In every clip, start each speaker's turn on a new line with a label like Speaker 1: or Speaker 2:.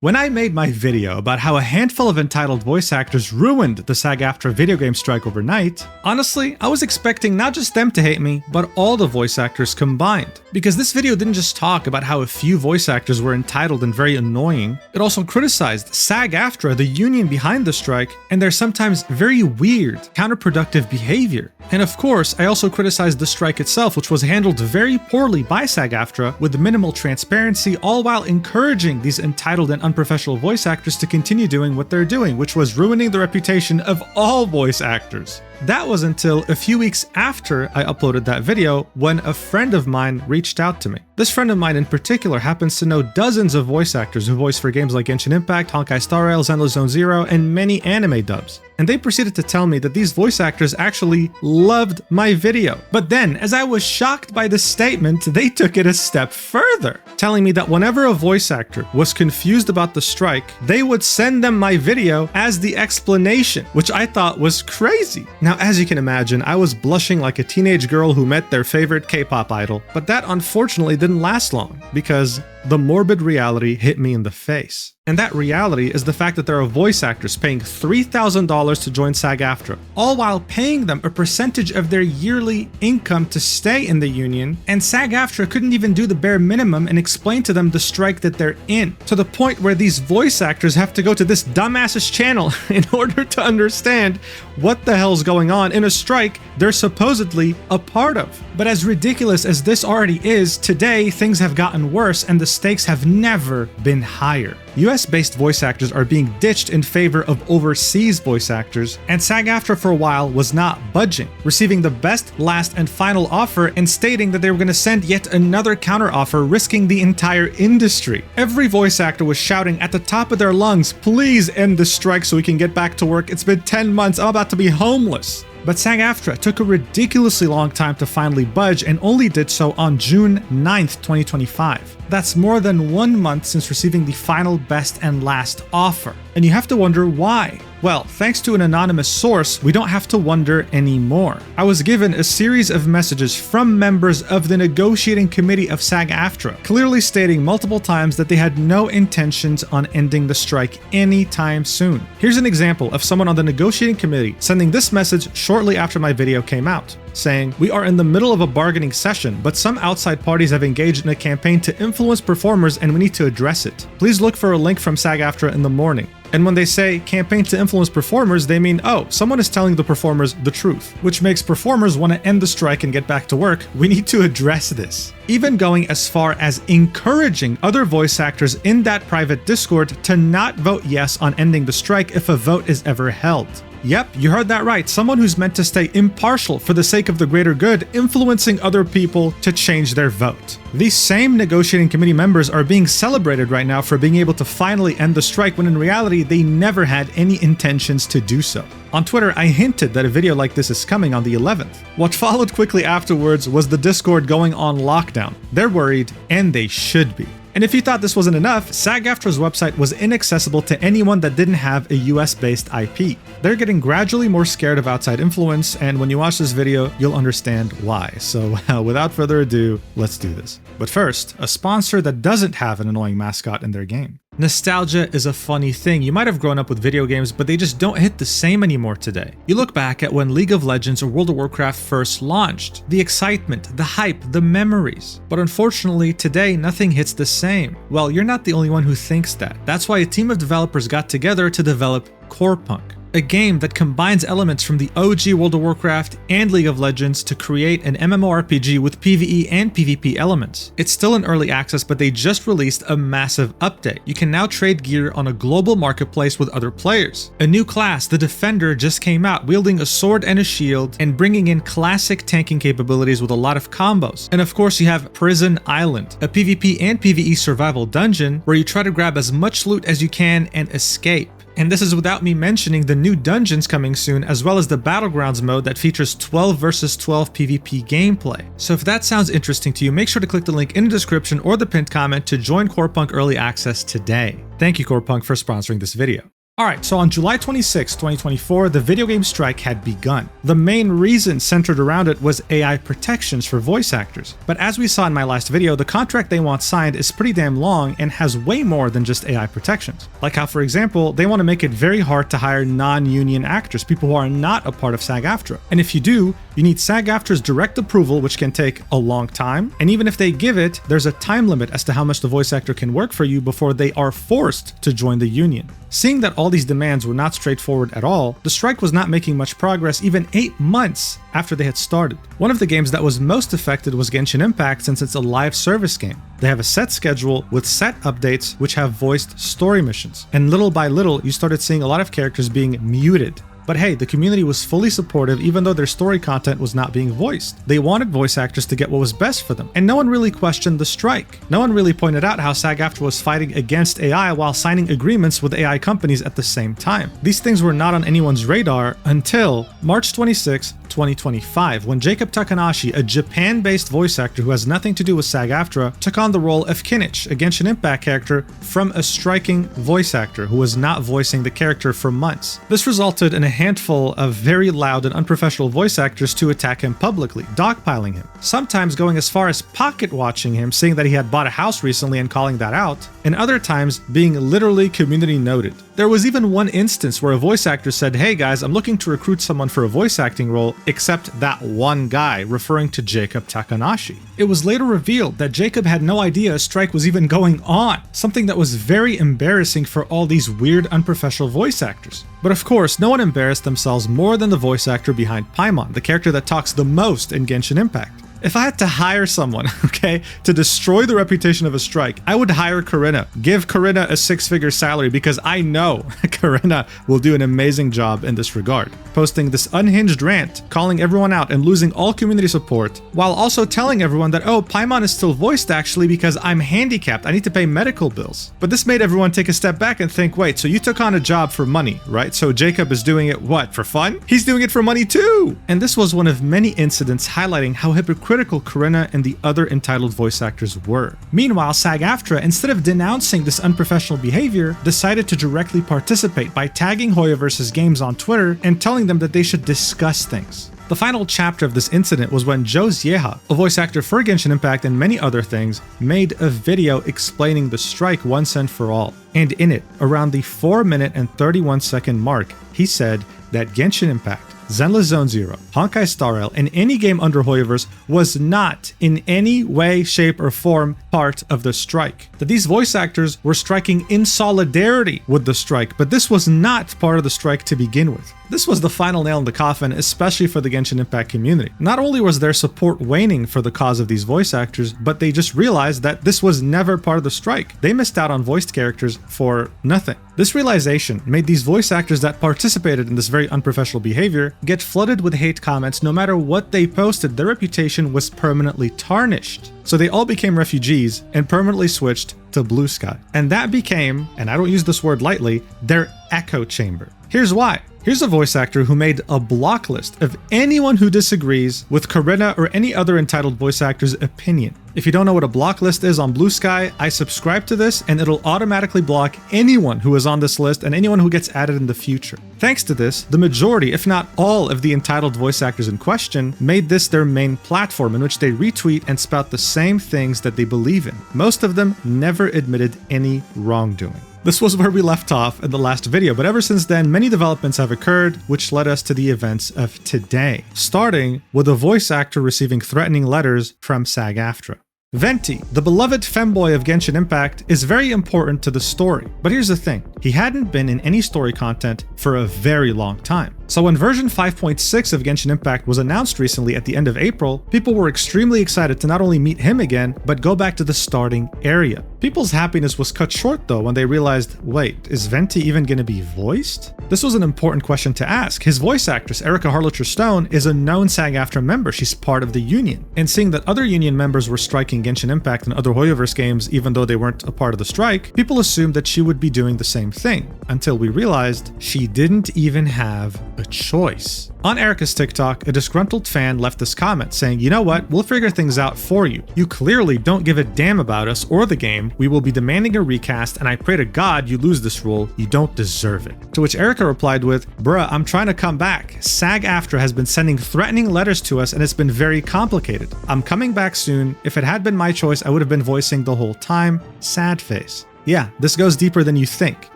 Speaker 1: When I made my video about how a handful of entitled voice actors ruined the SAG AFTRA video game strike overnight, honestly, I was expecting not just them to hate me, but all the voice actors combined. Because this video didn't just talk about how a few voice actors were entitled and very annoying, it also criticized SAG AFTRA, the union behind the strike, and their sometimes very weird, counterproductive behavior. And of course, I also criticized the strike itself, which was handled very poorly by SAG AFTRA with minimal transparency, all while encouraging these entitled and unprofessional voice actors to continue doing what they're doing, which was ruining the reputation of all voice actors. That was until a few weeks after I uploaded that video when a friend of mine reached out to me. This friend of mine in particular happens to know dozens of voice actors who voice for games like Genshin Impact, Honkai Star Rail, Zenless Zone Zero, and many anime dubs. And they proceeded to tell me that these voice actors actually loved my video. But then, as I was shocked by the statement, they took it a step further, telling me that whenever a voice actor was confused about the strike, they would send them my video as the explanation, which I thought was crazy. Now, as you can imagine, I was blushing like a teenage girl who met their favorite K-pop idol, but that unfortunately didn't last long because the morbid reality hit me in the face. And that reality is the fact that there are voice actors paying $3,000 to join SAG AFTRA, all while paying them a percentage of their yearly income to stay in the union, and SAG AFTRA couldn't even do the bare minimum and explain to them the strike that they're in, to the point where these voice actors have to go to this dumbass's channel in order to understand what the hell's going on in a strike they're supposedly a part of. But as ridiculous as this already is, today things have gotten worse and the stakes have never been higher. US-based voice actors are being ditched in favor of overseas voice actors, and SAG AFTRA for a while was not budging, receiving the best, last, and final offer and stating that they were going to send yet another counteroffer, risking the entire industry. Every voice actor was shouting at the top of their lungs, "Please end the strike so we can get back to work. It's been 10 months, I'm about to be homeless." But SAG AFTRA took a ridiculously long time to finally budge and only did so on June 9th, 2025. That's more than 1 month since receiving the final best and last offer. And you have to wonder why. Well, thanks to an anonymous source, we don't have to wonder anymore. I was given a series of messages from members of the negotiating committee of SAG AFTRA, clearly stating multiple times that they had no intentions on ending the strike anytime soon. Here's an example of someone on the negotiating committee sending this message shortly after my video came out, saying, "We are in the middle of a bargaining session, but some outside parties have engaged in a campaign to influence performers and we need to address it. Please look for a link from SAG AFTRA in the morning." And when they say campaign to influence performers, they mean, oh, someone is telling the performers the truth, which makes performers want to end the strike and get back to work. We need to address this. Even going as far as encouraging other voice actors in that private Discord to not vote yes on ending the strike if a vote is ever held. Yep, you heard that right. Someone who's meant to stay impartial for the sake of the greater good, influencing other people to change their vote. These same negotiating committee members are being celebrated right now for being able to finally end the strike when in reality they never had any intentions to do so. On Twitter, I hinted that a video like this is coming on the 11th. What followed quickly afterwards was the Discord going on lockdown. They're worried, and they should be. And if you thought this wasn't enough, SAG AFTRA's website was inaccessible to anyone that didn't have a US-based IP. They're getting gradually more scared of outside influence, and when you watch this video, you'll understand why. So without further ado, let's do this. But first, a sponsor that doesn't have an annoying mascot in their game. Nostalgia is a funny thing. You might have grown up with video games, but they just don't hit the same anymore today. You look back at when League of Legends or World of Warcraft first launched. The excitement, the hype, the memories. But unfortunately, today nothing hits the same. Well, you're not the only one who thinks that. That's why a team of developers got together to develop Corepunk, a game that combines elements from the OG World of Warcraft and League of Legends to create an MMORPG with PvE and PvP elements. It's still in early access, but they just released a massive update. You can now trade gear on a global marketplace with other players. A new class, the Defender, just came out, wielding a sword and a shield and bringing in classic tanking capabilities with a lot of combos. And of course, you have Prison Island, a PvP and PvE survival dungeon where you try to grab as much loot as you can and escape. And this is without me mentioning the new dungeons coming soon, as well as the Battlegrounds mode that features 12 versus 12 PvP gameplay. So if that sounds interesting to you, make sure to click the link in the description or the pinned comment to join Corepunk Early Access today. Thank you, Corepunk, for sponsoring this video. Alright, so on July 26, 2024, the video game strike had begun. The main reason centered around it was AI protections for voice actors. But as we saw in my last video, the contract they want signed is pretty damn long and has way more than just AI protections. Like how, for example, they want to make it very hard to hire non-union actors, people who are not a part of SAG AFTRA. And if you do, you need SAG AFTRA's direct approval, which can take a long time. And even if they give it, there's a time limit as to how much the voice actor can work for you before they are forced to join the union. Seeing that all these demands were not straightforward at all, the strike was not making much progress even 8 months after they had started. One of the games that was most affected was Genshin Impact, since it's a live service game. They have a set schedule with set updates which have voiced story missions. And little by little, you started seeing a lot of characters being muted. But hey, the community was fully supportive even though their story content was not being voiced. They wanted voice actors to get what was best for them, and no one really questioned the strike. No one really pointed out how SAG AFTRA was fighting against AI while signing agreements with AI companies at the same time. These things were not on anyone's radar until March 26, 2025, when Jacob Takanashi, a Japan-based voice actor who has nothing to do with SAG AFTRA, took on the role of Kinich, a Genshin Impact character, from a striking voice actor who was not voicing the character for months. This resulted in a handful of very loud and unprofessional voice actors to attack him publicly, dogpiling him, sometimes going as far as pocket watching him, saying that he had bought a house recently and calling that out, and other times being literally community noted. There was even one instance where a voice actor said, "Hey guys, I'm looking to recruit someone for a voice acting role, except that one guy," referring to Jacob Takanashi. It was later revealed that Jacob had no idea a strike was even going on, something that was very embarrassing for all these weird, unprofessional voice actors. But of course, no one embarrassed themselves more than the voice actor behind Paimon, the character that talks the most in Genshin Impact. If I had to hire someone, okay, to destroy the reputation of a strike, I would hire Corinna. Give Corinna a 6-figure salary because I know Corinna will do an amazing job in this regard. Posting this unhinged rant, calling everyone out and losing all community support, while also telling everyone that, oh, Paimon is still voiced actually because I'm handicapped, I need to pay medical bills. But this made everyone take a step back and think, wait, so you took on a job for money, right? So Jacob is doing it, what, for fun? He's doing it for money too! And this was one of many incidents highlighting how hypocritical Corinna and the other entitled voice actors were. Meanwhile, SAG AFTRA, instead of denouncing this unprofessional behavior, decided to directly participate by tagging Hoyoverse's games on Twitter and telling them that they should discuss things. The final chapter of this incident was when Joe Zieha, a voice actor for Genshin Impact and many other things, made a video explaining the strike once and for all. And in it, around the 4-minute and 31-second mark, he said that Genshin Impact, Zenless Zone Zero, Honkai Star Rail, and any game under Hoyoverse was not in any way, shape, or form part of the strike. That these voice actors were striking in solidarity with the strike, but this was not part of the strike to begin with. This was the final nail in the coffin, especially for the Genshin Impact community. Not only was their support waning for the cause of these voice actors, but they just realized that this was never part of the strike. They missed out on voiced characters for nothing. This realization made these voice actors that participated in this very unprofessional behavior get flooded with hate comments. No matter what they posted, their reputation was permanently tarnished. So they all became refugees and permanently switched to Blue Sky. And that became, and I don't use this word lightly, their echo chamber. Here's why. Here's a voice actor who made a block list of anyone who disagrees with Corinna or any other entitled voice actor's opinion. If you don't know what a block list is on Blue Sky, I subscribe to this and it'll automatically block anyone who is on this list and anyone who gets added in the future. Thanks to this, the majority, if not all, of the entitled voice actors in question made this their main platform in which they retweet and spout the same things that they believe in. Most of them never admitted any wrongdoing. This was where we left off in the last video, but ever since then, many developments have occurred, which led us to the events of today, starting with a voice actor receiving threatening letters from SAG AFTRA. Venti, the beloved femboy of Genshin Impact, is very important to the story. But here's the thing, he hadn't been in any story content for a very long time. So when version 5.6 of Genshin Impact was announced recently at the end of April, people were extremely excited to not only meet him again, but go back to the starting area. People's happiness was cut short though when they realized, wait, is Venti even going to be voiced? This was an important question to ask. His voice actress, Erica Harlacher-Stone, is a known SAG AFTRA member. She's part of the union. And seeing that other union members were striking Genshin Impact and other Hoyoverse games even though they weren't a part of the strike, people assumed that she would be doing the same thing, until we realized she didn't even have a choice. On Erica's TikTok, a disgruntled fan left this comment saying, "You know what, we'll figure things out for you. You clearly don't give a damn about us or the game. We will be demanding a recast, and I pray to God you lose this role. You don't deserve it." To which Erica replied with, "Bruh, I'm trying to come back. SAG AFTRA has been sending threatening letters to us and it's been very complicated. I'm coming back soon. If it had been my choice, I would have been voicing the whole time. Sad face." Yeah, this goes deeper than you think.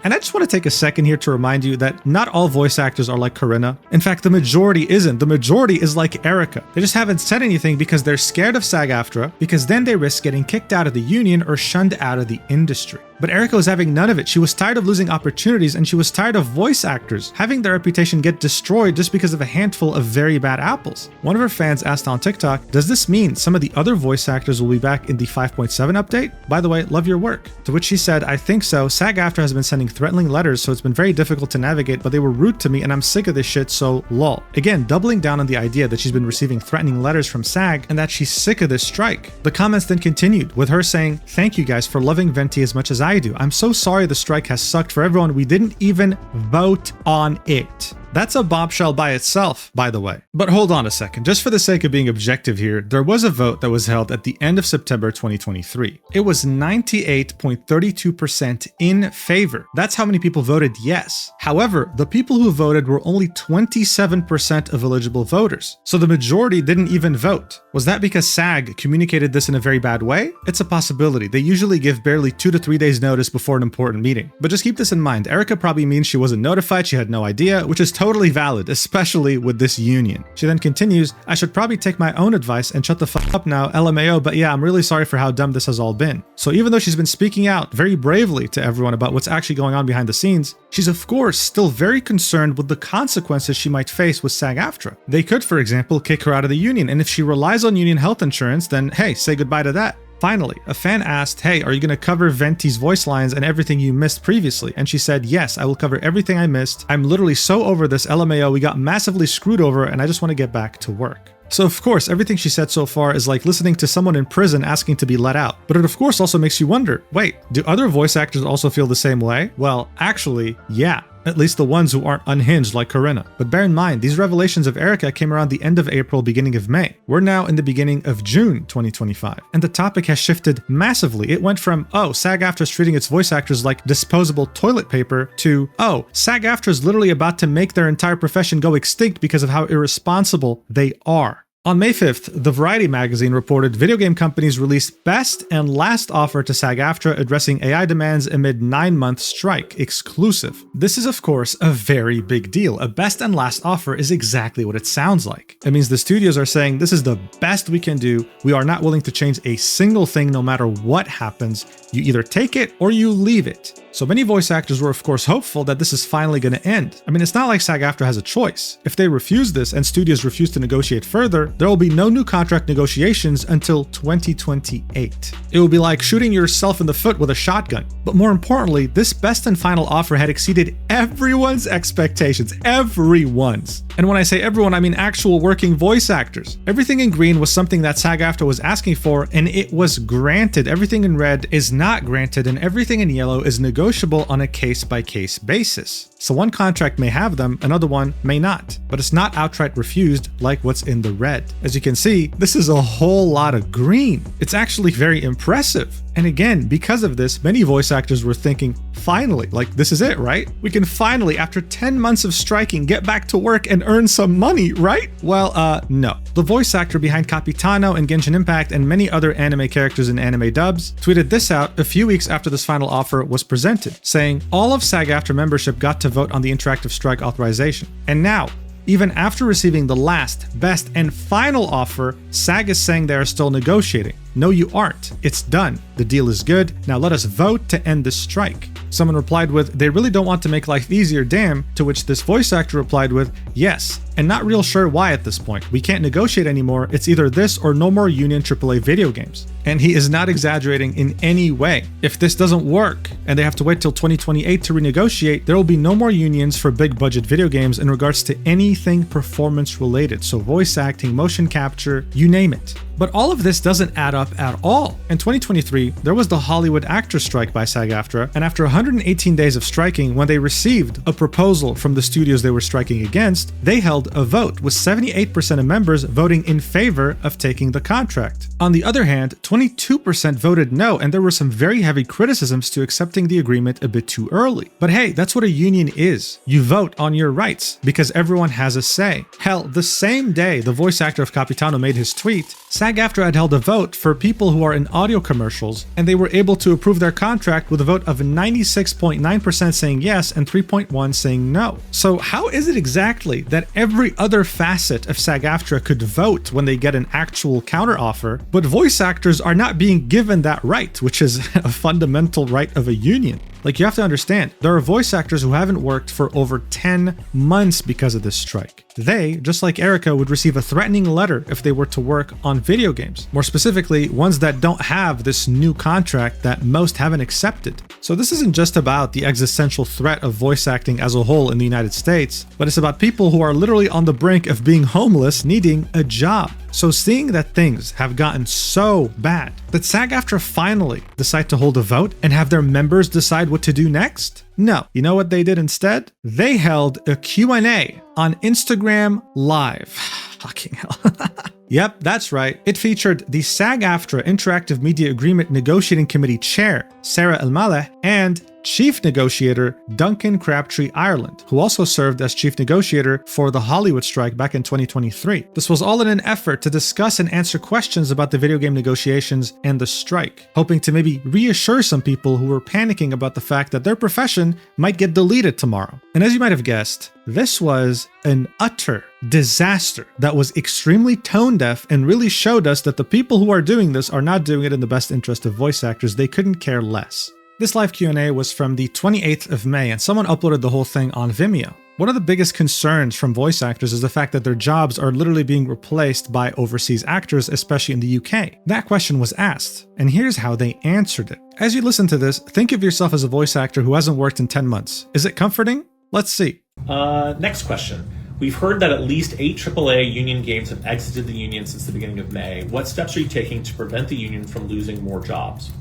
Speaker 1: And I just want to take a second here to remind you that not all voice actors are like Corinna. In fact, the majority isn't. The majority is like Erica. They just haven't said anything because they're scared of SAG AFTRA, because then they risk getting kicked out of the union or shunned out of the industry. But Erica was having none of it. She was tired of losing opportunities, and she was tired of voice actors having their reputation get destroyed just because of a handful of very bad apples. One of her fans asked on TikTok, "Does this mean some of the other voice actors will be back in the 5.7 update? By the way, love your work." To which she said, "I think so. SAG AFTRA has been sending threatening letters, so it's been very difficult to navigate, but they were rude to me and I'm sick of this shit, so lol." Again, doubling down on the idea that she's been receiving threatening letters from SAG and that she's sick of this strike. The comments then continued with her saying, "Thank you guys for loving Venti as much as I do. I'm so sorry the strike has sucked for everyone. We didn't even vote on it." That's a bombshell by itself, by the way. But hold on a second, just for the sake of being objective here, there was a vote that was held at the end of September 2023. It was 98.32% in favor. That's how many people voted yes. However, the people who voted were only 27% of eligible voters. So the majority didn't even vote. Was that because SAG communicated this in a very bad way? It's a possibility. They usually give barely 2 to 3 days notice before an important meeting. But just keep this in mind, Erica probably means she wasn't notified, she had no idea, which is totally valid, especially with this union. She then continues, "I should probably take my own advice and shut the fuck up now, LMAO, but yeah, I'm really sorry for how dumb this has all been." So even though she's been speaking out very bravely to everyone about what's actually going on behind the scenes, she's of course still very concerned with the consequences she might face with SAG AFTRA. They could, for example, kick her out of the union, and if she relies on union health insurance, then hey, say goodbye to that. Finally, a fan asked, "Hey, are you going to cover Venti's voice lines and everything you missed previously?" And she said, "Yes, I will cover everything I missed. I'm literally so over this, LMAO, we got massively screwed over and I just want to get back to work." So of course, everything she said so far is like listening to someone in prison asking to be let out. But it of course also makes you wonder, wait, do other voice actors also feel the same way? Well, actually, yeah. At least the ones who aren't unhinged like Corinna. But bear in mind, these revelations of Erica came around the end of April, beginning of May. We're now in the beginning of June 2025. And the topic has shifted massively. It went from, oh, SAG AFTRA is treating its voice actors like disposable toilet paper, to, oh, SAG AFTRA is literally about to make their entire profession go extinct because of how irresponsible they are. On May 5th, the Variety magazine reported video game companies released best and last offer to SAG AFTRA addressing AI demands amid 9-month strike, exclusive. This is of course a very big deal. A best and last offer is exactly what it sounds like. It means the studios are saying this is the best we can do. We are not willing to change a single thing no matter what happens. You either take it or you leave it. So many voice actors were of course hopeful that this is finally going to end. I mean, it's not like SAG AFTRA has a choice. If they refuse this and studios refuse to negotiate further, there will be no new contract negotiations until 2028. It will be like shooting yourself in the foot with a shotgun. But more importantly, this best and final offer had exceeded everyone's expectations. Everyone's. And when I say everyone, I mean actual working voice actors. Everything in green was something that SAG AFTRA was asking for, and it was granted. Everything in red is not granted, and everything in yellow is negotiable on a case-by-case basis. So one contract may have them, another one may not, but it's not outright refused like what's in the red. As you can see, this is a whole lot of green. It's actually very impressive. And again, because of this, many voice actors were thinking, finally, like this is it, right? We can finally, after 10 months of striking, get back to work and earn some money, right? Well, no. The voice actor behind Capitano and Genshin Impact and many other anime characters in anime dubs tweeted this out a few weeks after this final offer was presented, saying, all of SAG AFTRA membership got to vote on the interactive strike authorization. And now, even after receiving the last, best, and final offer, SAG is saying they are still negotiating. No, you aren't. It's done. The deal is good. Now let us vote to end this strike. Someone replied with, they really don't want to make life easier, damn, to which this voice actor replied with, yes, and not real sure why at this point. We can't negotiate anymore. It's either this or no more union AAA video games. And he is not exaggerating in any way. If this doesn't work and they have to wait till 2028 to renegotiate, there will be no more unions for big budget video games in regards to anything performance related. So voice acting, motion capture, you name it. But all of this doesn't add up at all. In 2023, there was the Hollywood actors strike by SAG AFTRA, and after 118 days of striking, when they received a proposal from the studios they were striking against, they held a vote, with 78% of members voting in favor of taking the contract. On the other hand, 22% voted no, and there were some very heavy criticisms to accepting the agreement a bit too early. But hey, that's what a union is. You vote on your rights, because everyone has a say. Hell, the same day the voice actor of Capitano made his tweet, SAG AFTRA had held a vote for people who are in audio commercials, and they were able to approve their contract with a vote of 96.9% saying yes and 3.1% saying no. So how is it exactly that every other facet of SAG AFTRA could vote when they get an actual counteroffer, but voice actors are not being given that right, which is a fundamental right of a union? Like, you have to understand, there are voice actors who haven't worked for over 10 months because of this strike. They, just like Erica, would receive a threatening letter if they were to work on video games. More specifically, ones that don't have this new contract that most haven't accepted. So this isn't just about the existential threat of voice acting as a whole in the United States, but it's about people who are literally on the brink of being homeless, needing a job. So seeing that things have gotten so bad that SAG AFTRA finally decide to hold a vote and have their members decide what to do next? No. You know what they did instead? They held a Q&A on Instagram Live. Fucking hell. Yep, that's right. It featured the SAG AFTRA Interactive Media Agreement Negotiating Committee Chair, Sarah El-Maleh, and Chief Negotiator Duncan Crabtree Ireland, who also served as Chief Negotiator for the Hollywood strike back in 2023. This was all in an effort to discuss and answer questions about the video game negotiations and the strike, hoping to maybe reassure some people who were panicking about the fact that their profession might get deleted tomorrow. And as you might have guessed, this was an utter disaster that was extremely tone deaf and really showed us that the people who are doing this are not doing it in the best interest of voice actors. They couldn't care less. This live Q&A was from the 28th of May, and someone uploaded the whole thing on Vimeo. One of the biggest concerns from voice actors is the fact that their jobs are literally being replaced by overseas actors, especially in the UK. That question was asked, and here's how they answered it. As you listen to this, think of yourself as a voice actor who hasn't worked in 10 months. Is it comforting? Let's see.
Speaker 2: Next question. We've heard that at least 8 AAA union games have exited the union since the beginning of May. What steps are you taking to prevent the union from losing more jobs?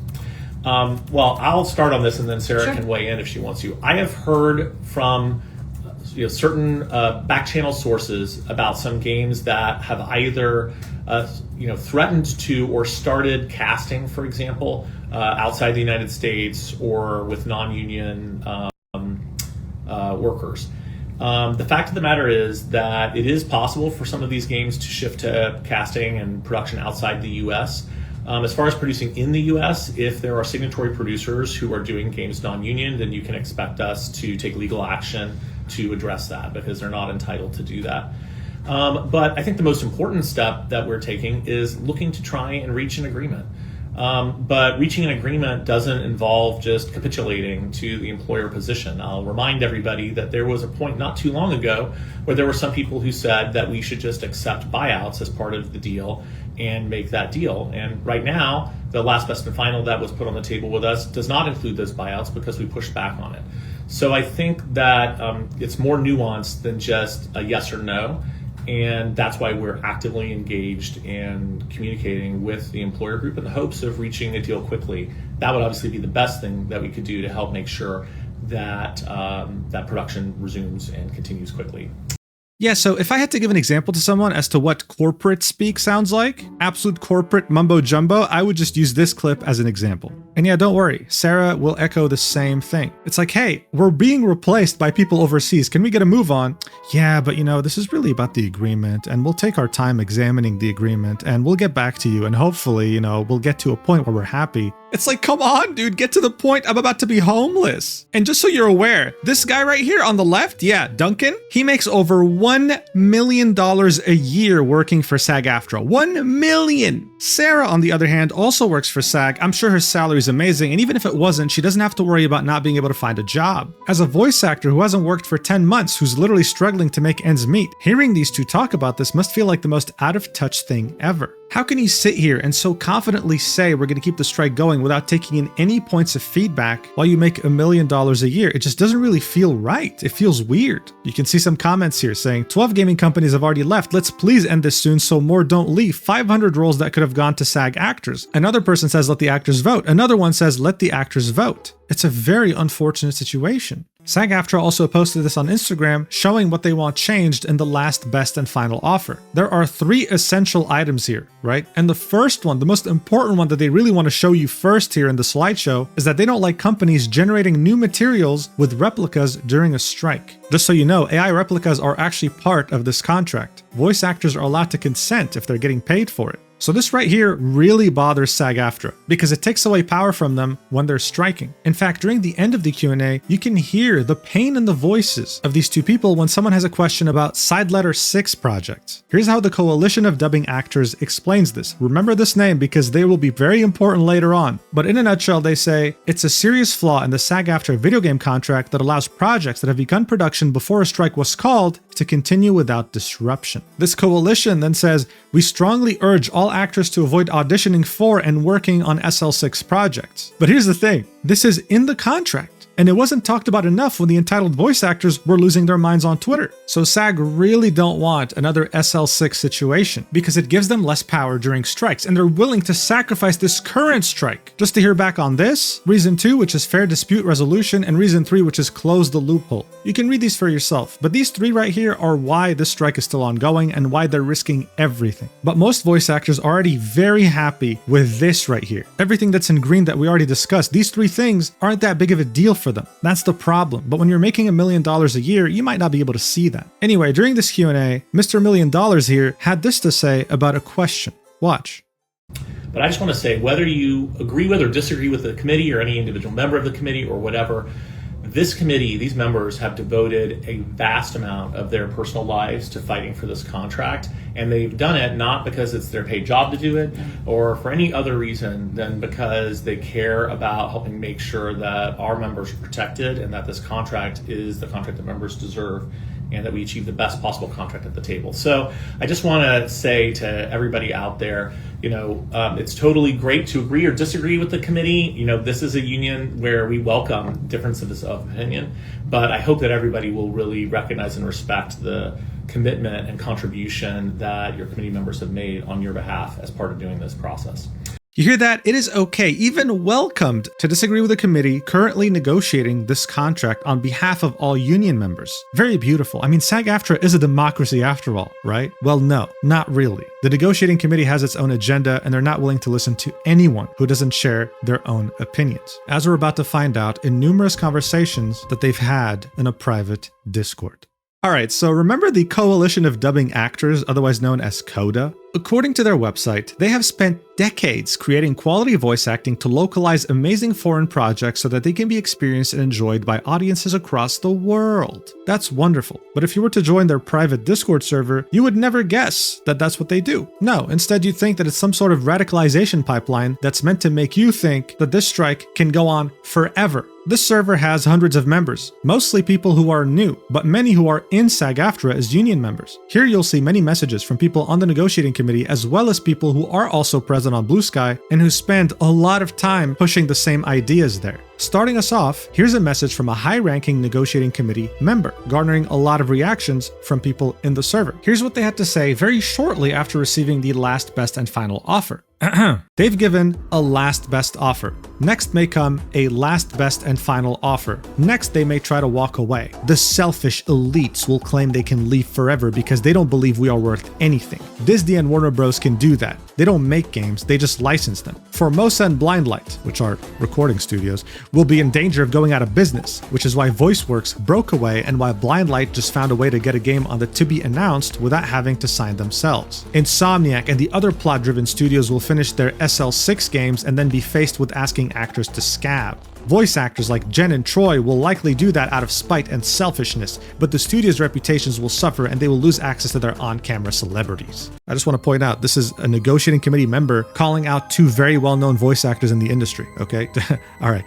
Speaker 2: Well, I'll start on this, and then Sarah can weigh in if she wants to. I have heard from certain back-channel sources about some games that have either threatened to or started casting, for example, outside the United States or with non-union workers. The fact of the matter is that it is possible for some of these games to shift to casting and production outside the U.S. As far as producing in the U.S., if there are signatory producers who are doing games non-union, then you can expect us to take legal action to address that, because they're not entitled to do that. But I think the most important step that we're taking is looking to try and reach an agreement. But reaching an agreement doesn't involve just capitulating to the employer position. I'll remind everybody that there was a point not too long ago where there were some people who said that we should just accept buyouts as part of the deal and make that deal. And right now, the last best and final that was put on the table with us does not include those buyouts because we pushed back on it. So I think that it's more nuanced than just a yes or no. And that's why we're actively engaged and communicating with the employer group in the hopes of reaching a deal quickly. That would obviously be the best thing that we could do to help make sure that that production resumes and continues quickly.
Speaker 1: Yeah, so if I had to give an example to someone as to what corporate speak sounds like, absolute corporate mumbo jumbo, I would just use this clip as an example. And yeah, don't worry, Sarah will echo the same thing. It's like, hey, we're being replaced by people overseas. Can we get a move on? Yeah, but this is really about the agreement, and we'll take our time examining the agreement, and we'll get back to you, and hopefully, we'll get to a point where we're happy. It's like, come on, dude, get to the point. I'm about to be homeless. And just so you're aware, this guy right here on the left, yeah, Duncan, he makes over $1 million a year working for SAG AFTRA. $1 million. Sarah, on the other hand, also works for SAG. I'm sure her salary is amazing, and even if it wasn't, she doesn't have to worry about not being able to find a job. As a voice actor who hasn't worked for 10 months, who's literally struggling to make ends meet, hearing these two talk about this must feel like the most out-of-touch thing ever. How can you sit here and so confidently say we're going to keep the strike going without taking in any points of feedback while you make $1 million a year? It just doesn't really feel right. It feels weird. You can see some comments here saying 12 gaming companies have already left. Let's please end this soon so more don't leave. 500 roles that could have gone to SAG AFTRA'S. Another person says, let the actors vote. Another one says, let the actors vote. It's a very unfortunate situation. SAG AFTRA also posted this on Instagram, showing what they want changed in the last best and final offer. There are 3 essential items here, right? And the first one, the most important one that they really want to show you first here in the slideshow, is that they don't like companies generating new materials with replicas during a strike. Just so you know, AI replicas are actually part of this contract. Voice actors are allowed to consent if they're getting paid for it. So this right here really bothers SAG AFTRA because it takes away power from them when they're striking. In fact, during the end of the Q&A, you can hear the pain in the voices of these 2 people when someone has a question about Side Letter 6 projects. Here's how the Coalition of Dubbing Actors explains this. Remember this name because they will be very important later on. But in a nutshell, they say, it's a serious flaw in the SAG AFTRA video game contract that allows projects that have begun production before a strike was called to continue without disruption. This coalition then says, we strongly urge all actors to avoid auditioning for and working on SL6 projects. But here's the thing, this is in the contract. And it wasn't talked about enough when the entitled voice actors were losing their minds on Twitter. So SAG really don't want another SL6 situation because it gives them less power during strikes, and they're willing to sacrifice this current strike just to hear back on this, reason 2, which is fair dispute resolution, and reason 3, which is close the loophole. You can read these for yourself, but these 3 right here are why this strike is still ongoing and why they're risking everything. But most voice actors are already very happy with this right here. Everything that's in green that we already discussed, these 3 things aren't that big of a deal for them. That's the problem. But when you're making $1 million a year, you might not be able to see that. Anyway, during this Q&A, Mr. $1 Million here had this to say about a question. Watch.
Speaker 2: But I just want to say, whether you agree with or disagree with the committee or any individual member of the committee or whatever, this committee, these members have devoted a vast amount of their personal lives to fighting for this contract. And they've done it not because it's their paid job to do it or for any other reason than because they care about helping make sure that our members are protected and that this contract is the contract that members deserve and that we achieve the best possible contract at the table. So I just want to say to everybody out there, it's totally great to agree or disagree with the committee. This is a union where we welcome differences of opinion, but I hope that everybody will really recognize and respect the commitment and contribution that your committee members have made on your behalf as part of doing this process.
Speaker 1: You hear that? It is okay, even welcomed, to disagree with a committee currently negotiating this contract on behalf of all union members. Very beautiful. I mean, SAG AFTRA is a democracy after all, right? Well, no, not really. The negotiating committee has its own agenda, and they're not willing to listen to anyone who doesn't share their own opinions, as we're about to find out in numerous conversations that they've had in a private Discord. Alright, so remember the Coalition of Dubbing Actors, otherwise known as CODA? According to their website, they have spent decades creating quality voice acting to localize amazing foreign projects so that they can be experienced and enjoyed by audiences across the world. That's wonderful. But if you were to join their private Discord server, you would never guess that that's what they do. No, instead you'd think that it's some sort of radicalization pipeline that's meant to make you think that this strike can go on forever. This server has hundreds of members, mostly people who are new, but many who are in SAG AFTRA as union members. Here you'll see many messages from people on the negotiating committee as well as people who are also present on Blue Sky and who spend a lot of time pushing the same ideas there. Starting us off, here's a message from a high-ranking negotiating committee member, garnering a lot of reactions from people in the server. Here's what they had to say very shortly after receiving the last best and final offer. They've given a last best offer. Next may come a last best and final offer. Next, they may try to walk away. The selfish elites will claim they can leave forever because they don't believe we are worth anything. Disney and Warner Bros. Can do that. They don't make games, they just license them. Formosa and Blindlight, which are recording studios, will be in danger of going out of business, which is why VoiceWorks broke away and why Blindlight just found a way to get a game on the to be announced without having to sign themselves. Insomniac and the other plot-driven studios will finish their SL6 games and then be faced with asking actors to scab. Voice actors like Jen and Troy will likely do that out of spite and selfishness, but the studio's reputations will suffer and they will lose access to their on-camera celebrities. I just want to point out, this is a negotiating committee member calling out two very well-known voice actors in the industry, okay? Alright,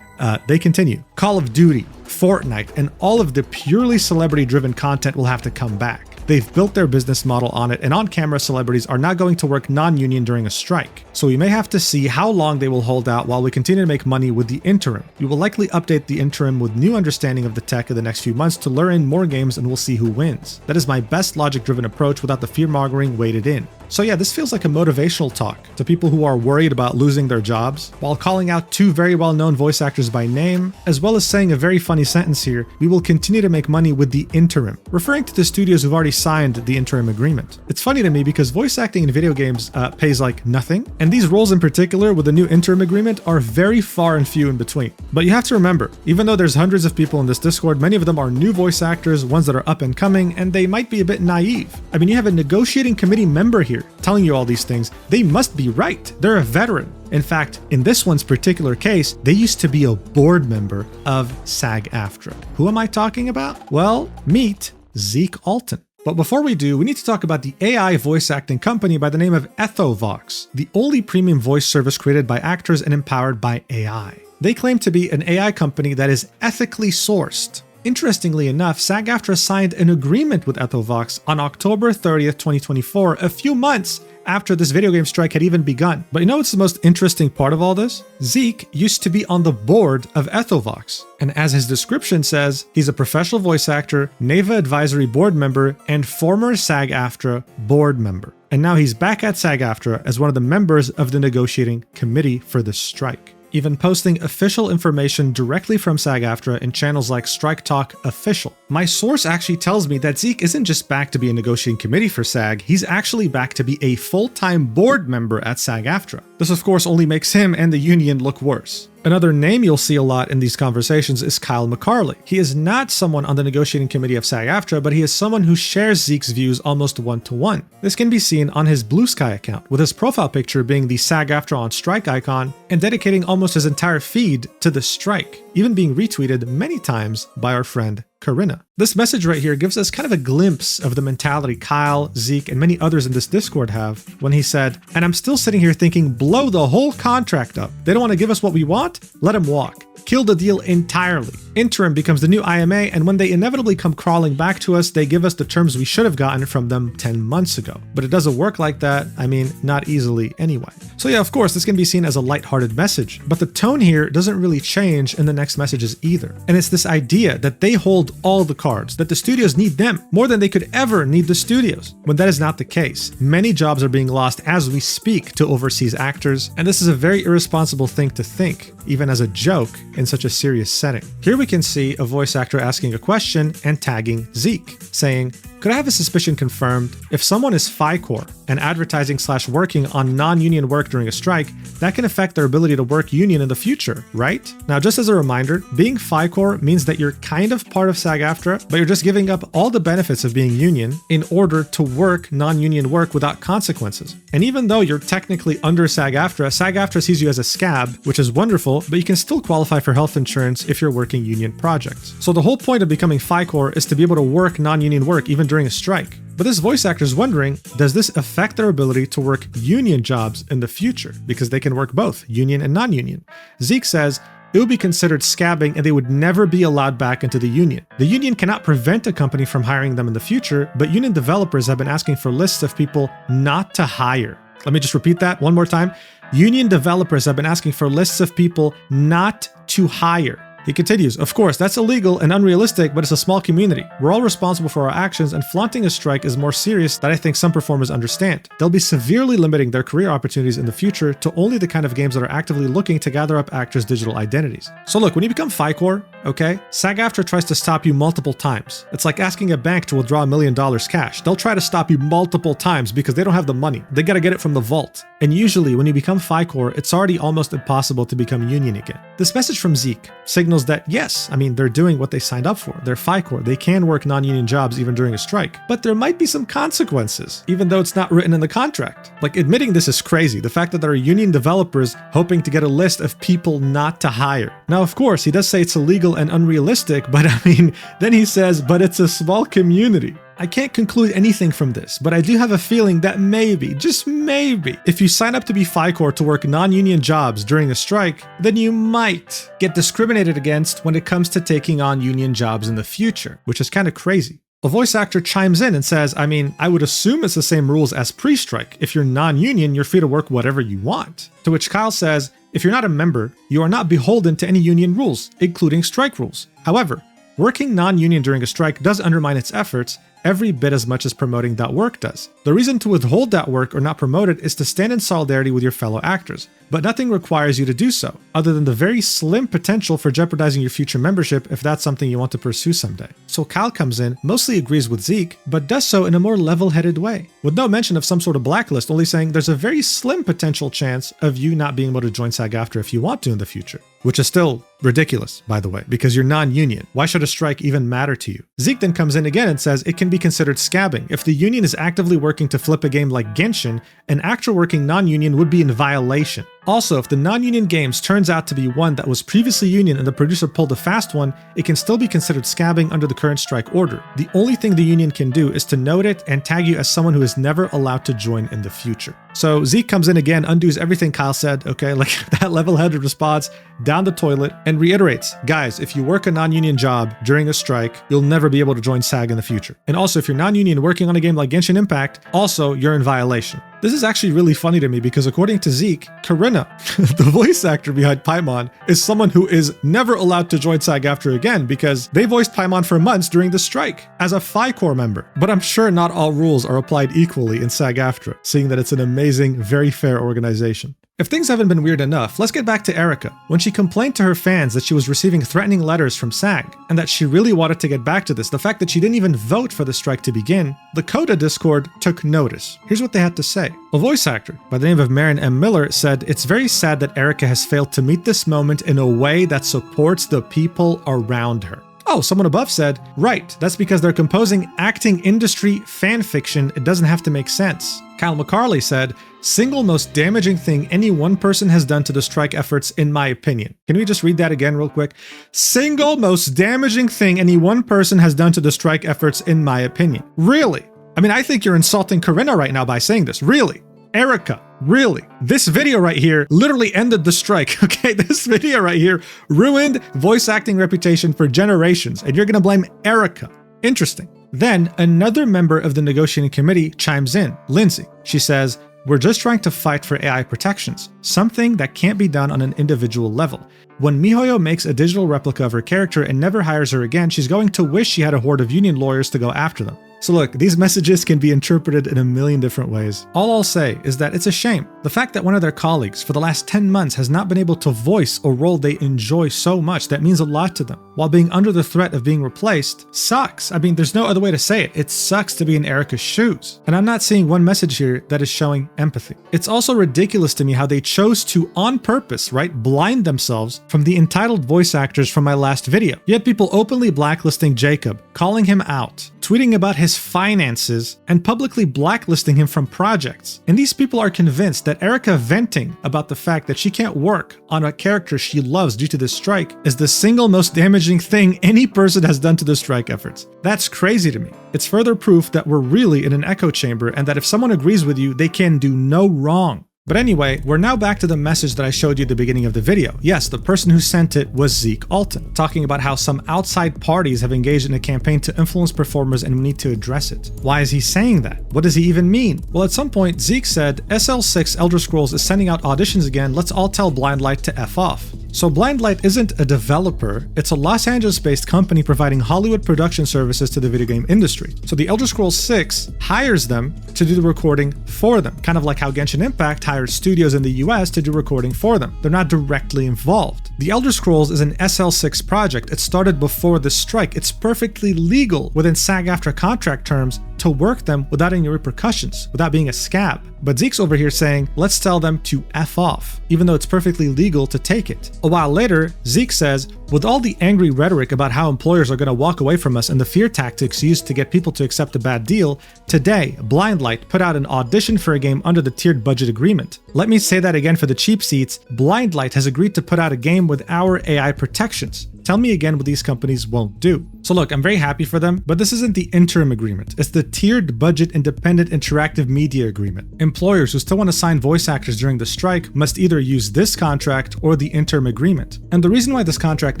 Speaker 1: they continue. Call of Duty, Fortnite, and all of the purely celebrity-driven content will have to come back. they've built their business model on it, and on-camera celebrities are not going to work non-union during a strike. So we may have to see how long they will hold out while we continue to make money with the interim. We will likely update the interim with new understanding of the tech in the next few months to lure in more games, and we'll see who wins. That is my best logic-driven approach without the fear-mongering weighted in. So yeah, this feels like a motivational talk to people who are worried about losing their jobs, while calling out two very well-known voice actors by name, as well as saying a very funny sentence here: we will continue to make money with the interim, referring to the studios who've already signed the interim agreement. It's funny to me because voice acting in video games pays like nothing, and these roles in particular with the new interim agreement are very far and few in between. But you have to remember, even though there's hundreds of people in this Discord, many of them are new voice actors, ones that are up and coming, and they might be a bit naive. I mean, you have a negotiating committee member here telling you all these things. They must be right. They're a veteran. In fact, in this one's particular case, they used to be a board member of SAG AFTRA. Who am I talking about? Well, meet Zeke Alton. But before we do, we need to talk about the AI voice acting company by the name of Ethovox, the only premium voice service created by actors and empowered by AI. They claim to be an AI company that is ethically sourced. Interestingly enough, SAG AFTRA signed an agreement with Ethovox on October 30th, 2024, a few months after this video game strike had even begun. But you know what's the most interesting part of all this? Zeke used to be on the board of Ethovox, and as his description says, he's a professional voice actor, NEVA advisory board member, and former SAG AFTRA board member. And now he's back at SAG AFTRA as one of the members of the negotiating committee for the strike, even posting official information directly from SAG AFTRA in channels like Strike Talk Official. My source actually tells me that Zeke isn't just back to be a negotiating committee for SAG, he's actually back to be a full-time board member at SAG AFTRA. This of course only makes him and the union look worse. Another name you'll see a lot in these conversations is Kyle McCarley. He is not someone on the negotiating committee of SAG AFTRA, but he is someone who shares Zeke's views almost one-to-one. This can be seen on his Blue Sky account, with his profile picture being the SAG AFTRA on strike icon and dedicating almost his entire feed to the strike, even being retweeted many times by our friend Karina. This message right here gives us kind of a glimpse of the mentality Kyle, Zeke, and many others in this Discord have when he said, "And I'm still sitting here thinking, blow the whole contract up. They don't want to give us what we want? Let them walk. Kill the deal entirely. Interim becomes the new IMA, and when they inevitably come crawling back to us, they give us the terms we should have gotten from them 10 months ago. But it doesn't work like that. I mean, not easily anyway." So yeah, of course, this can be seen as a lighthearted message, but the tone here doesn't really change in the next messages either. And it's this idea that they hold all the cards, that the studios need them more than they could ever need the studios, when that is not the case. Many jobs are being lost as we speak to overseas actors, and this is a very irresponsible thing to think, even as a joke in such a serious setting. Here we can see a voice actor asking a question and tagging Zeke, saying, "Could I have a suspicion confirmed? If someone is FICOR and advertising/working on non-union work during a strike, that can affect their ability to work union in the future, right?" Now, just as a reminder, being FICOR means that you're kind of part of SAG AFTRA, but you're just giving up all the benefits of being union in order to work non-union work without consequences. And even though you're technically under SAG AFTRA sees you as a scab, which is wonderful, but you can still qualify for health insurance if you're working union projects. So the whole point of becoming FICOR is to be able to work non-union work even during a strike. But this voice actor is wondering, does this affect their ability to work union jobs in the future? Because they can work both, union and non-union. Zeke says, it would be considered scabbing and they would never be allowed back into the union. The union cannot prevent a company from hiring them in the future, but union developers have been asking for lists of people not to hire. Let me just repeat that one more time. Union developers have been asking for lists of people not to hire. He continues, "Of course, that's illegal and unrealistic, but it's a small community. We're all responsible for our actions, and flaunting a strike is more serious than I think some performers understand. They'll be severely limiting their career opportunities in the future to only the kind of games that are actively looking to gather up actors' digital identities." So look, when you become FICOR, okay, SAG AFTRA tries to stop you multiple times. It's like asking a bank to withdraw $1 million cash. They'll try to stop you multiple times because they don't have the money. They gotta get it from the vault. And usually when you become FICOR, it's already almost impossible to become union again. This message from Zeke signals that yes, I mean, they're doing what they signed up for. They're FICOR. They can work non-union jobs even during a strike. But there might be some consequences, even though it's not written in the contract. Like, admitting this is crazy. The fact that there are union developers hoping to get a list of people not to hire. Now, of course, he does say it's illegal and unrealistic, but I mean, then he says, but it's a small community. I can't conclude anything from this, but I do have a feeling that maybe, just maybe, if you sign up to be FICOR to work non-union jobs during a strike, then you might get discriminated against when it comes to taking on union jobs in the future, which is kind of crazy. A voice actor chimes in and says, I mean, I would assume it's the same rules as pre-strike. If you're non-union, you're free to work whatever you want. To which Kyle says, if you're not a member, you are not beholden to any union rules, including strike rules. However, working non-union during a strike does undermine its efforts every bit as much as promoting that work does. The reason to withhold that work or not promote it is to stand in solidarity with your fellow actors, but nothing requires you to do so, other than the very slim potential for jeopardizing your future membership if that's something you want to pursue someday. So Kyle comes in, mostly agrees with Zeke, but does so in a more level-headed way, with no mention of some sort of blacklist, only saying there's a very slim potential chance of you not being able to join SAG AFTRA if you want to in the future. Which is still ridiculous, by the way, because you're non-union. Why should a strike even matter to you? Zeke then comes in again and says it can be considered scabbing. If the union is actively working to flip a game like Genshin, an actor working non-union would be in violation. Also, if the non-union games turns out to be one that was previously union and the producer pulled a fast one, it can still be considered scabbing under the current strike order. The only thing the union can do is to note it and tag you as someone who is never allowed to join in the future. So Zeke comes in again, undoes everything Kyle said, okay, like that level-headed response, down the toilet, and reiterates, guys, if you work a non-union job during a strike, you'll never be able to join SAG in the future. And also, if you're non-union working on a game like Genshin Impact, also, you're in violation. This is actually really funny to me because according to Zeke, Karina, the voice actor behind Paimon, is someone who is never allowed to join SAG AFTRA again because they voiced Paimon for months during the strike as a FI Corps member. But I'm sure not all rules are applied equally in SAG AFTRA, seeing that it's an amazing, very fair organization. If things haven't been weird enough, let's get back to Erica. When she complained to her fans that she was receiving threatening letters from SAG, and that she really wanted to get back to this, the fact that she didn't even vote for the strike to begin, the Coda Discord took notice. Here's what they had to say. A voice actor by the name of Marin M. Miller said, "It's very sad that Erica has failed to meet this moment in a way that supports the people around her." Oh, someone above said, right, that's because they're composing acting industry fan fiction. It doesn't have to make sense. Kyle McCarley said, single most damaging thing any one person has done to the strike efforts, in my opinion. Can we just read that again real quick? Single most damaging thing any one person has done to the strike efforts, in my opinion. Really? I mean, I think you're insulting Karina right now by saying this. Really? Erica, really? This video right here literally ended the strike, okay? This video right here ruined voice acting reputation for generations, and you're gonna blame Erica. Interesting. Then another member of the negotiating committee chimes in, Lindsay. She says, we're just trying to fight for AI protections, something that can't be done on an individual level. When MiHoYo makes a digital replica of her character and never hires her again, she's going to wish she had a horde of union lawyers to go after them. So look, these messages can be interpreted in a million different ways. All I'll say is that it's a shame. The fact that one of their colleagues for the last 10 months has not been able to voice a role they enjoy so much that means a lot to them, while being under the threat of being replaced, sucks. I mean, there's no other way to say it. It sucks to be in Erica's shoes. And I'm not seeing one message here that is showing empathy. It's also ridiculous to me how they chose to, on purpose, right, blind themselves from the entitled voice actors from my last video. You had people openly blacklisting Jacob, calling him out, tweeting about his finances, and publicly blacklisting him from projects. And these people are convinced that Erica venting about the fact that she can't work on a character she loves due to this strike is the single most damaging thing any person has done to the strike efforts. That's crazy to me. It's further proof that we're really in an echo chamber and that if someone agrees with you, they can do no wrong. But anyway, we're now back to the message that I showed you at the beginning of the video. Yes, the person who sent it was Zeke Alton, talking about how some outside parties have engaged in a campaign to influence performers and we need to address it. Why is he saying that? What does he even mean? Well, at some point, Zeke said, SL6 Elder Scrolls is sending out auditions again, let's all tell Blindlight to F off. So Blindlight isn't a developer, it's a Los Angeles-based company providing Hollywood production services to the video game industry. So the Elder Scrolls 6 hires them to do the recording for them, kind of like how Genshin Impact hires studios in the US to do recording for them. They're not directly involved. The Elder Scrolls is an SL6 project. It started before the strike. It's perfectly legal within SAG AFTRA contract terms to work them without any repercussions, without being a scab. But Zeke's over here saying, let's tell them to F off, even though it's perfectly legal to take it. A while later, Zeke says, with all the angry rhetoric about how employers are going to walk away from us and the fear tactics used to get people to accept a bad deal, today, Blindlight put out an audition for a game under the tiered budget agreement. Let me say that again for the cheap seats, Blindlight has agreed to put out a game with our AI protections. Tell me again what these companies won't do. So look, I'm very happy for them, but this isn't the interim agreement. It's the tiered budget independent interactive media agreement. Employers who still want to sign voice actors during the strike must either use this contract or the interim agreement. And the reason why this contract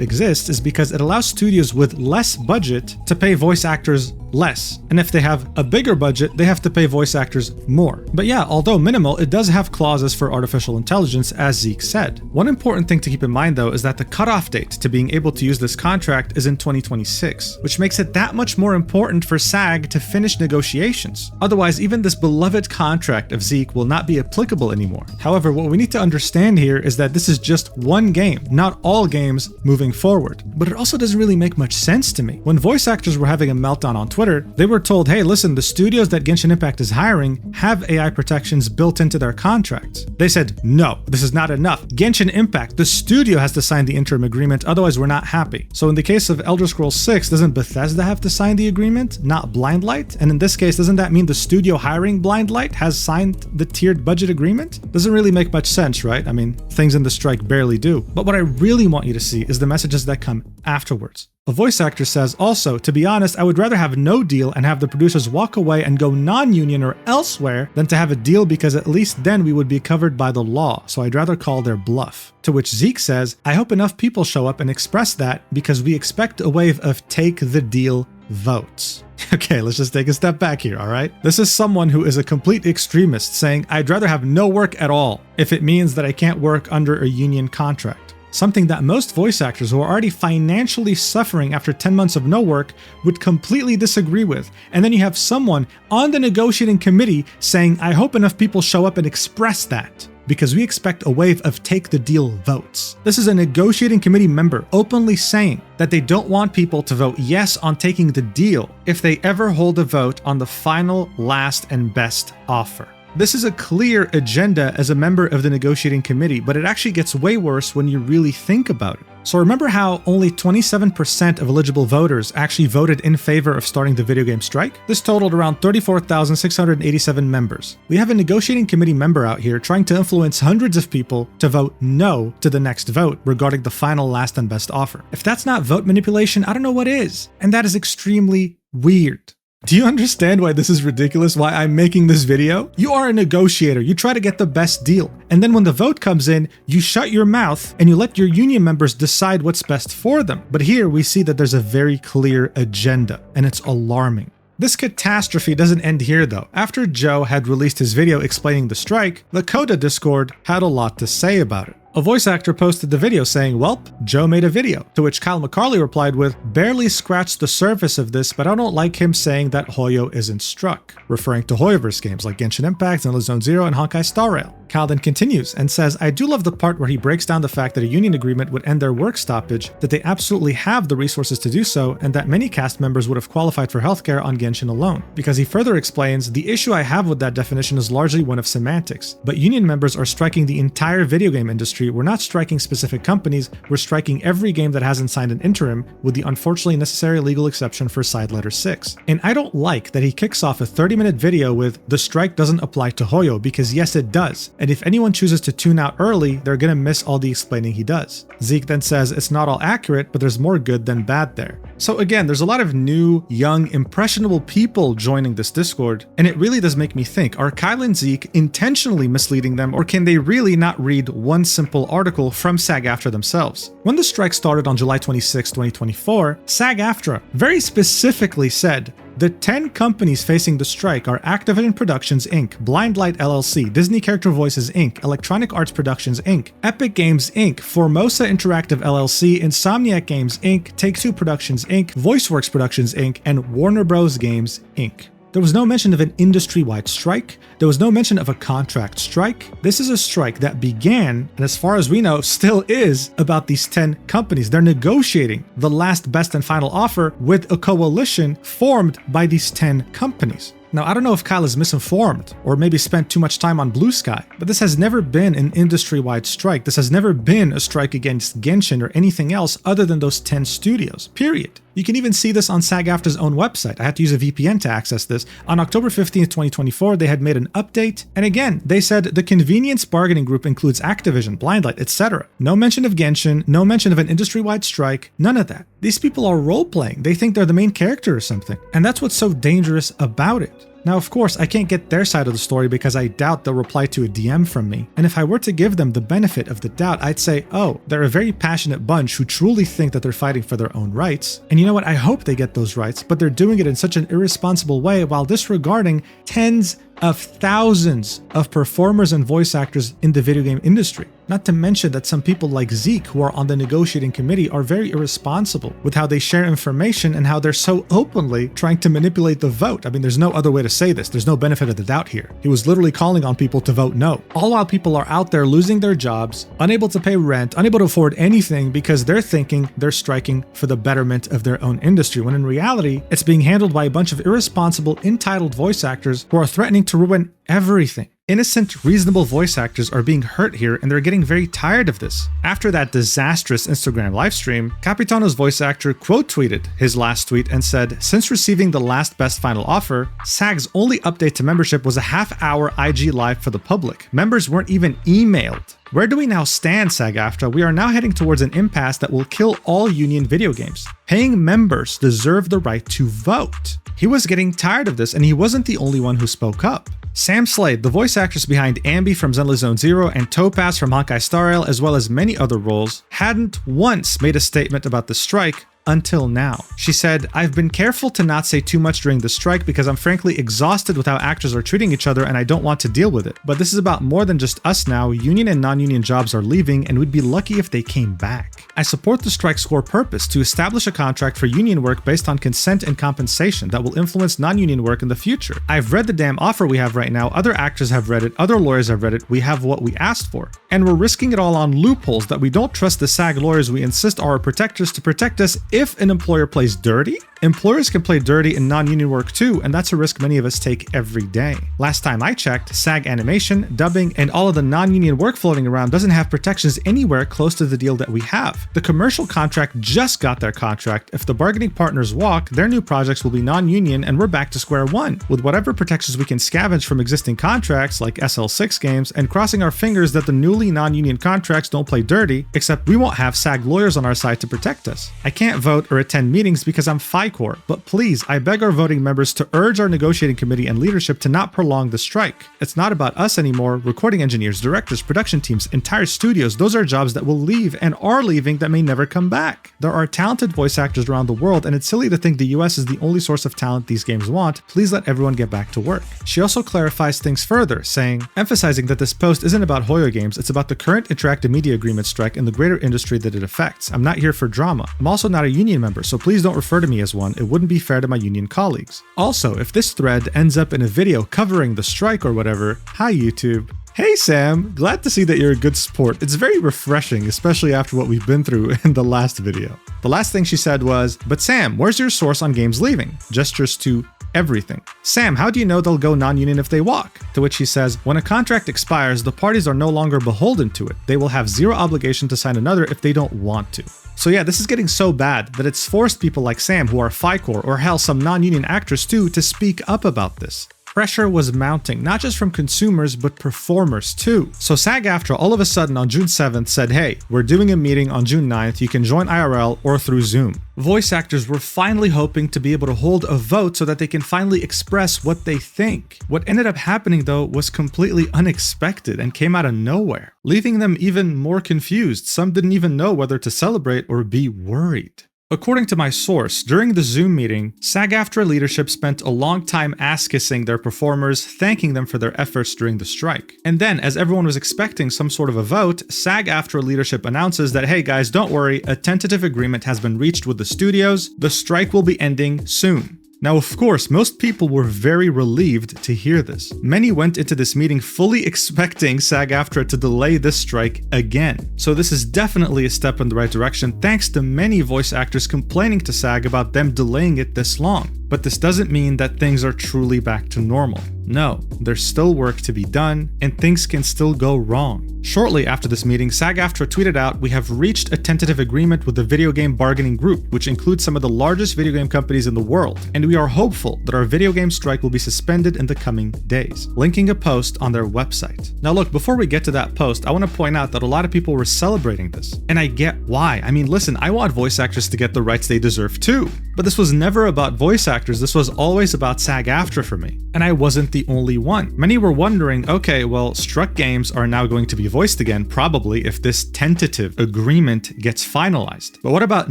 Speaker 1: exists is because it allows studios with less budget to pay voice actors less. And if they have a bigger budget, they have to pay voice actors more. But yeah, although minimal, it does have clauses for artificial intelligence, as Zeke said. One important thing to keep in mind though is that the cutoff date to being able to use this contract is in 2026, which makes it that much more important for SAG to finish negotiations. Otherwise, even this beloved contract of Zeke will not be applicable anymore. However, what we need to understand here is that this is just one game, not all games moving forward. But it also doesn't really make much sense to me. When voice actors were having a meltdown on Twitter, they were told, hey, listen, the studios that Genshin Impact is hiring have AI protections built into their contracts. They said, no, this is not enough. Genshin Impact, the studio has to sign the interim agreement, otherwise we're not happy. So in the case of Elder Scrolls 6, doesn't Bethesda have to sign the agreement, not Blindlight? And in this case, doesn't that mean the studio hiring Blindlight has signed the tiered budget agreement? Doesn't really make much sense, right? I mean, things in the strike barely do. But what I really want you to see is the messages that come afterwards. A voice actor says, also, to be honest, I would rather have no deal and have the producers walk away and go non-union or elsewhere than to have a deal, because at least then we would be covered by the law, so I'd rather call their bluff. To which Zeke says, I hope enough people show up and express that, because we expect a wave of take the deal votes. Okay, let's just take a step back here, alright? This is someone who is a complete extremist saying, I'd rather have no work at all if it means that I can't work under a union contract. Something that most voice actors who are already financially suffering after 10 months of no work would completely disagree with. And then you have someone on the negotiating committee saying, I hope enough people show up and express that, because we expect a wave of take the deal votes. This is a negotiating committee member openly saying that they don't want people to vote yes on taking the deal if they ever hold a vote on the final, last, and best offer. This is a clear agenda as a member of the negotiating committee, but it actually gets way worse when you really think about it. So remember how only 27% of eligible voters actually voted in favor of starting the video game strike? This totaled around 34,687 members. We have a negotiating committee member out here trying to influence hundreds of people to vote no to the next vote regarding the final, last, and best offer. If that's not vote manipulation, I don't know what is. And that is extremely weird. Do you understand why this is ridiculous, why I'm making this video? You are a negotiator, you try to get the best deal. And then when the vote comes in, you shut your mouth and you let your union members decide what's best for them. But here we see that there's a very clear agenda, and it's alarming. This catastrophe doesn't end here though. After Joe had released his video explaining the strike, the Coda Discord had a lot to say about it. A voice actor posted the video saying, welp, Joe made a video, to which Kyle McCarley replied with, barely scratched the surface of this, but I don't like him saying that Hoyo isn't struck, referring to Hoyoverse games like Genshin Impact, Zenless Zone Zero, and Honkai Star Rail. Kyle then continues and says, I do love the part where he breaks down the fact that a union agreement would end their work stoppage, that they absolutely have the resources to do so, and that many cast members would have qualified for healthcare on Genshin alone. Because he further explains, the issue I have with that definition is largely one of semantics, but union members are striking the entire video game industry. We're not striking specific companies, we're striking every game that hasn't signed an interim, with the unfortunately necessary legal exception for side letter 6. And I don't like that he kicks off a 30-minute video with, the strike doesn't apply to Hoyo, because yes it does. And if anyone chooses to tune out early, they're gonna miss all the explaining he does. Zeke then says it's not all accurate, but there's more good than bad there. So again, there's a lot of new, young, impressionable people joining this Discord, and it really does make me think, are Kyle and Zeke intentionally misleading them, or can they really not read one simple article from SAG AFTRA themselves? When the strike started on July 26, 2024, SAG AFTRA very specifically said, the 10 companies facing the strike are Activision Productions Inc., Blindlight LLC, Disney Character Voices Inc., Electronic Arts Productions Inc., Epic Games Inc., Formosa Interactive LLC, Insomniac Games Inc., Take-Two Productions Inc., VoiceWorks Productions Inc., and Warner Bros. Games Inc. There was no mention of an industry-wide strike. There was no mention of a contract strike. This is a strike that began, and as far as we know, still is, about these 10 companies. They're negotiating the last, best, and final offer with a coalition formed by these 10 companies. Now, I don't know if Kyle is misinformed or maybe spent too much time on Blue Sky, but this has never been an industry-wide strike. This has never been a strike against Genshin or anything else other than those 10 studios, period. You can even see this on SAG AFTRA's own website. I had to use a VPN to access this. On October 15th, 2024, they had made an update. And again, they said the convenience bargaining group includes Activision, Blindlight, etc. No mention of Genshin, no mention of an industry-wide strike, none of that. These people are role-playing. They think they're the main character or something. And that's what's so dangerous about it. Now, of course, I can't get their side of the story because I doubt they'll reply to a DM from me. And if I were to give them the benefit of the doubt, I'd say, oh, they're a very passionate bunch who truly think that they're fighting for their own rights. And you know what? I hope they get those rights, but they're doing it in such an irresponsible way while disregarding tens of thousands of performers and voice actors in the video game industry. Not to mention that some people like Zeke, who are on the negotiating committee, are very irresponsible with how they share information and how they're so openly trying to manipulate the vote. I mean, there's no other way to say this. There's no benefit of the doubt here. He was literally calling on people to vote no. All while people are out there losing their jobs, unable to pay rent, unable to afford anything because they're thinking they're striking for the betterment of their own industry, when in reality, it's being handled by a bunch of irresponsible, entitled voice actors who are threatening to ruin everything. Innocent, reasonable voice actors are being hurt here, and they're getting very tired of this. After that disastrous Instagram livestream, Capitano's voice actor quote tweeted his last tweet and said, "Since receiving the last best final offer, SAG's only update to membership was a half-hour IG live for the public. Members weren't even emailed. Where do we now stand, SAG AFTRA? We are now heading towards an impasse that will kill all union video games. Paying members deserve the right to vote." He was getting tired of this, and he wasn't the only one who spoke up. Sam Slade, the voice actress behind Ambi from Zenless Zone Zero and Topaz from Honkai Star Rail, as well as many other roles, hadn't once made a statement about the strike until now. She said, "I've been careful to not say too much during the strike because I'm frankly exhausted with how actors are treating each other and I don't want to deal with it. But this is about more than just us now. Union and non-union jobs are leaving and we'd be lucky if they came back. I support the strike's core purpose to establish a contract for union work based on consent and compensation that will influence non-union work in the future. I've read the damn offer we have right now. Other actors have read it. Other lawyers have read it. We have what we asked for. And we're risking it all on loopholes that we don't trust the SAG lawyers we insist are our protectors to protect us if an employer plays dirty. Employers can play dirty in non-union work too, and that's a risk many of us take every day. Last time I checked, SAG animation, dubbing, and all of the non-union work floating around doesn't have protections anywhere close to the deal that we have. The commercial contract just got their contract. If the bargaining partners walk, their new projects will be non-union and we're back to square one, with whatever protections we can scavenge from existing contracts like SL6 games, and crossing our fingers that the newly non-union contracts don't play dirty, except we won't have SAG lawyers on our side to protect us. I can't vote or attend meetings because I'm FICOR, but please, I beg our voting members to urge our negotiating committee and leadership to not prolong the strike. It's not about us anymore. Recording engineers, directors, production teams, entire studios, those are jobs that will leave and are leaving that may never come back. There are talented voice actors around the world, and it's silly to think the US is the only source of talent these games want. Please let everyone get back to work." She also clarifies things further, saying, emphasizing that this post isn't about Hoyo Games, it's about the current interactive media agreement strike and the greater industry that it affects. I'm not here for drama. I'm also not a union member, so please don't refer to me as one. It wouldn't be fair to my union colleagues. Also, if this thread ends up in a video covering the strike or whatever, hi YouTube. Hey Sam, glad to see that you're a good sport. It's very refreshing, especially after what we've been through in the last video. The last thing she said was, "But Sam, where's your source on games leaving?" Gestures to everything. "Sam, how do you know they'll go non-union if they walk?" To which he says, "When a contract expires, the parties are no longer beholden to it. They will have zero obligation to sign another if they don't want to." So yeah, this is getting so bad that it's forced people like Sam, who are FICOR, or hell, some non-union actors too, to speak up about this. Pressure was mounting, not just from consumers, but performers too. So SAG AFTRA all of a sudden on June 7th said, "Hey, we're doing a meeting on June 9th. You can join IRL or through Zoom." Voice actors were finally hoping to be able to hold a vote so that they can finally express what they think. What ended up happening though was completely unexpected and came out of nowhere, leaving them even more confused. Some didn't even know whether to celebrate or be worried. According to my source, during the Zoom meeting, SAG AFTRA leadership spent a long time ass-kissing their performers, thanking them for their efforts during the strike. And then, as everyone was expecting some sort of a vote, SAG AFTRA leadership announces that, "Hey guys, don't worry, a tentative agreement has been reached with the studios. The strike will be ending soon." Now, of course, most people were very relieved to hear this. Many went into this meeting fully expecting SAG AFTRA to delay this strike again. So this is definitely a step in the right direction, thanks to many voice actors complaining to SAG about them delaying it this long. But this doesn't mean that things are truly back to normal. No, there's still work to be done, and things can still go wrong. Shortly after this meeting, SAG AFTRA tweeted out, "We have reached a tentative agreement with the video game bargaining group, which includes some of the largest video game companies in the world, and we are hopeful that our video game strike will be suspended in the coming days," linking a post on their website. Now look, before we get to that post, I want to point out that a lot of people were celebrating this, and I get why. I mean, listen, I want voice actors to get the rights they deserve too. But this was never about voice actors, this was always about SAG AFTRA for me. And I wasn't the only one. Many were wondering, okay, well, struck games are now going to be voiced again, probably if this tentative agreement gets finalized. But what about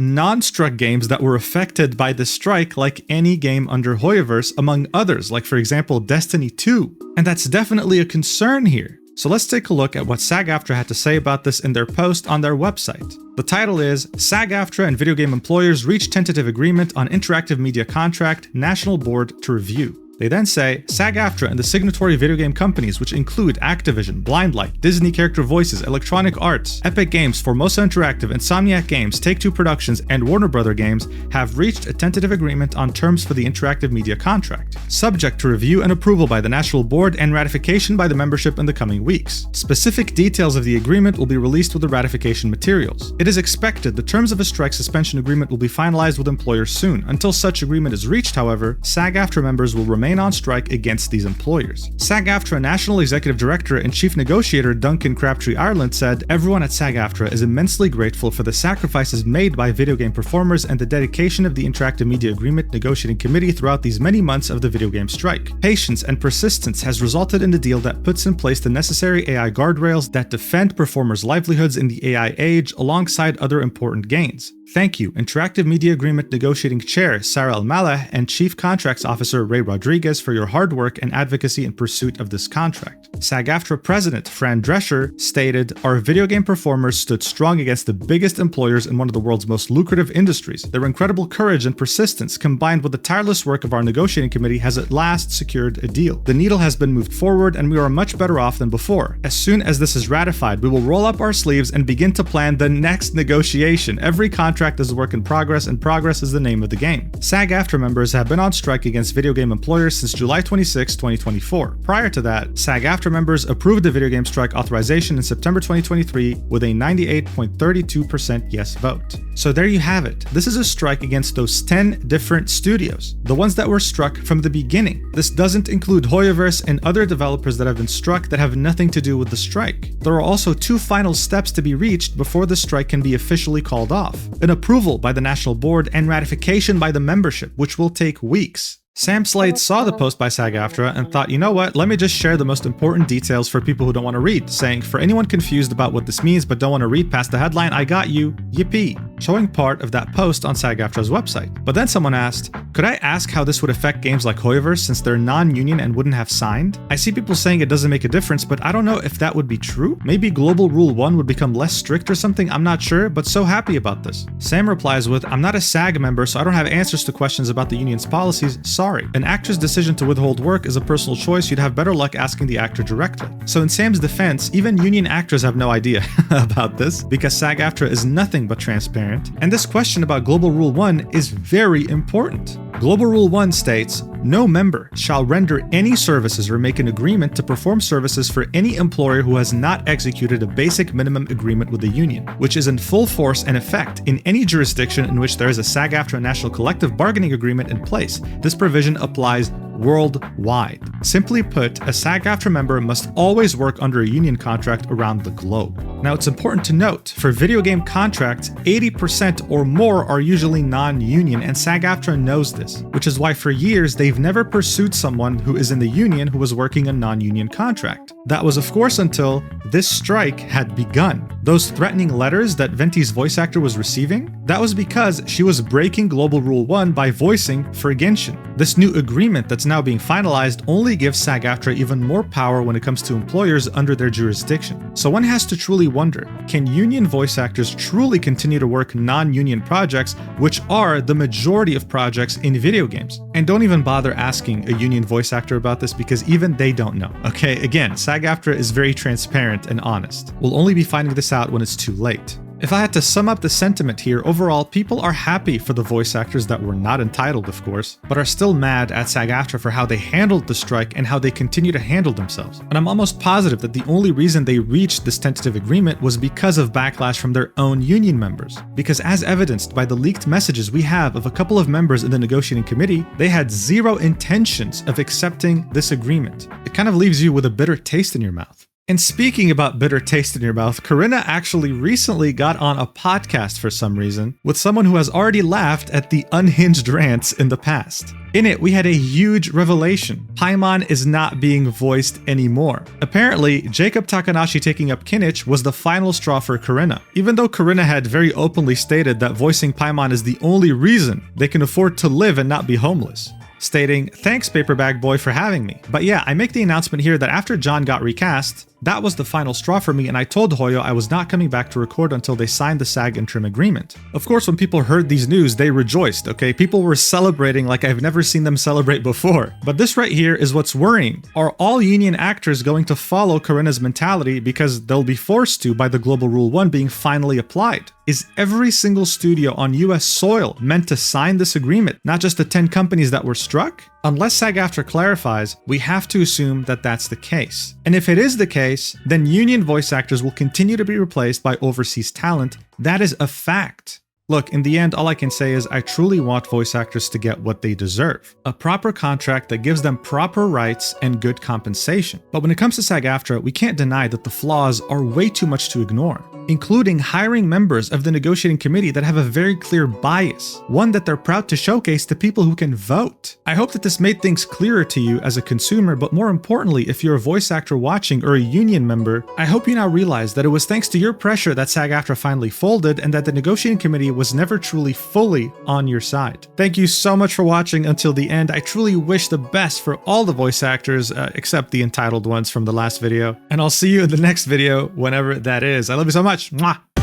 Speaker 1: non-struck games that were affected by the strike, like any game under Hoyoverse, among others, like for example, Destiny 2? And that's definitely a concern here. So let's take a look at what SAG AFTRA had to say about this in their post on their website. The title is, SAG AFTRA and video game employers reach tentative agreement on interactive media contract, National Board to review. They then say, SAG AFTRA and the signatory video game companies, which include Activision, Blindlight, Disney Character Voices, Electronic Arts, Epic Games, Formosa Interactive, Insomniac Games, Take-Two Productions, and Warner Bros. Games, have reached a tentative agreement on terms for the interactive media contract, subject to review and approval by the National Board and ratification by the membership in the coming weeks. Specific details of the agreement will be released with the ratification materials. It is expected the terms of a strike suspension agreement will be finalized with employers soon. Until such agreement is reached, however, SAG AFTRA members will remain on strike against these employers. SAG AFTRA National Executive Director and Chief Negotiator Duncan Crabtree Ireland said, everyone at SAG AFTRA is immensely grateful for the sacrifices made by video game performers and the dedication of the Interactive Media Agreement Negotiating Committee throughout these many months of the video game strike. Patience and persistence has resulted in a deal that puts in place the necessary AI guardrails that defend performers' livelihoods in the AI age alongside other important gains. Thank you, Interactive Media Agreement Negotiating Chair Sarah Almala and Chief Contracts Officer Ray Rodriguez for your hard work and advocacy in pursuit of this contract. SAG AFTRA President Fran Drescher stated, our video game performers stood strong against the biggest employers in one of the world's most lucrative industries. Their incredible courage and persistence, combined with the tireless work of our negotiating committee, has at last secured a deal. The needle has been moved forward and we are much better off than before. As soon as this is ratified, we will roll up our sleeves and begin to plan the next negotiation. Every contract is a work in progress, and progress is the name of the game. SAG AFTRA members have been on strike against video game employers since July 26, 2024. Prior to that, SAG AFTRA members approved the video game strike authorization in September 2023 with a 98.32% yes vote. So there you have it. This is a strike against those 10 different studios, the ones that were struck from the beginning. This doesn't include Hoyoverse and other developers that have been struck that have nothing to do with the strike. There are also 2 final steps to be reached before the strike can be officially called off. An approval by the National Board and ratification by the membership, which will take weeks. Sam Slade saw the post by SAG AFTRA and thought, you know what, let me just share the most important details for people who don't want to read, saying, for anyone confused about what this means but don't want to read past the headline, I got you, yippee, showing part of that post on SAG AFTRA's website. But then someone asked, could I ask how this would affect games like Hoyoverse since they're non-union and wouldn't have signed? I see people saying it doesn't make a difference, but I don't know if that would be true. Maybe Global Rule 1 would become less strict or something, I'm not sure, but so happy about this. Sam replies with, I'm not a SAG member, so I don't have answers to questions about the union's policies, sorry. An actor's decision to withhold work is a personal choice, you'd have better luck asking the actor directly. So in Sam's defense, even union actors have no idea about this, because SAG AFTRA is nothing but transparent, and this question about Global Rule 1 is very important. Global Rule 1 states, no member shall render any services or make an agreement to perform services for any employer who has not executed a basic minimum agreement with the union, which is in full force and effect in any jurisdiction in which there is a SAG AFTRA National Collective Bargaining Agreement in place. This provision applies worldwide. Simply put, a SAG AFTRA member must always work under a union contract around the globe. Now, it's important to note, for video game contracts, 80% or more are usually non-union, and SAG AFTRA knows this, which is why for years they've never pursued someone who is in the union who was working a non-union contract. That was of course until this strike had begun. Those threatening letters that Venti's voice actor was receiving, that was because she was breaking Global Rule 1 by voicing for Genshin. This new agreement that's now being finalized only gives SAG AFTRA even more power when it comes to employers under their jurisdiction. So one has to truly wonder, can union voice actors truly continue to work non-union projects, which are the majority of projects in video games? And don't even bother asking a union voice actor about this because even they don't know. Okay, again, SAG AFTRA is very transparent and honest. We'll only be finding this out when it's too late. If I had to sum up the sentiment here, overall, people are happy for the voice actors that were not entitled, of course, but are still mad at SAG AFTRA for how they handled the strike and how they continue to handle themselves. And I'm almost positive that the only reason they reached this tentative agreement was because of backlash from their own union members. Because as evidenced by the leaked messages we have of a couple of members in the negotiating committee, they had zero intentions of accepting this agreement. It kind of leaves you with a bitter taste in your mouth. And speaking about bitter taste in your mouth, Corinna actually recently got on a podcast for some reason with someone who has already laughed at the Unhinged rants in the past. In it, we had a huge revelation. Paimon is not being voiced anymore. Apparently, Jacob Takanashi taking up Kinich was the final straw for Corinna, even though Corinna had very openly stated that voicing Paimon is the only reason they can afford to live and not be homeless. Stating, "Thanks, Paperbag Boy, for having me." But yeah, I make the announcement here that after John got recast, that was the final straw for me, and I told Hoyo I was not coming back to record until they signed the SAG interim agreement. Of course, when people heard these news, they rejoiced, okay? People were celebrating like I've never seen them celebrate before. But this right here is what's worrying. Are all union actors going to follow Corinna's mentality because they'll be forced to by the Global Rule 1 being finally applied? Is every single studio on US soil meant to sign this agreement, not just the 10 companies that were struck? Unless SAG AFTRA clarifies, we have to assume that that's the case. And if it is the case, then union voice actors will continue to be replaced by overseas talent. That is a fact. Look, in the end, all I can say is I truly want voice actors to get what they deserve. A proper contract that gives them proper rights and good compensation. But when it comes to SAG AFTRA, we can't deny that the flaws are way too much to ignore, including hiring members of the negotiating committee that have a very clear bias, one that they're proud to showcase to people who can vote. I hope that this made things clearer to you as a consumer, but more importantly, if you're a voice actor watching or a union member, I hope you now realize that it was thanks to your pressure that SAG AFTRA finally folded and that the negotiating committee was never truly fully on your side. Thank you so much for watching until the end. I truly wish the best for all the voice actors, except the entitled ones from the last video. And I'll see you in the next video, whenever that is. I love you so much. Mwah!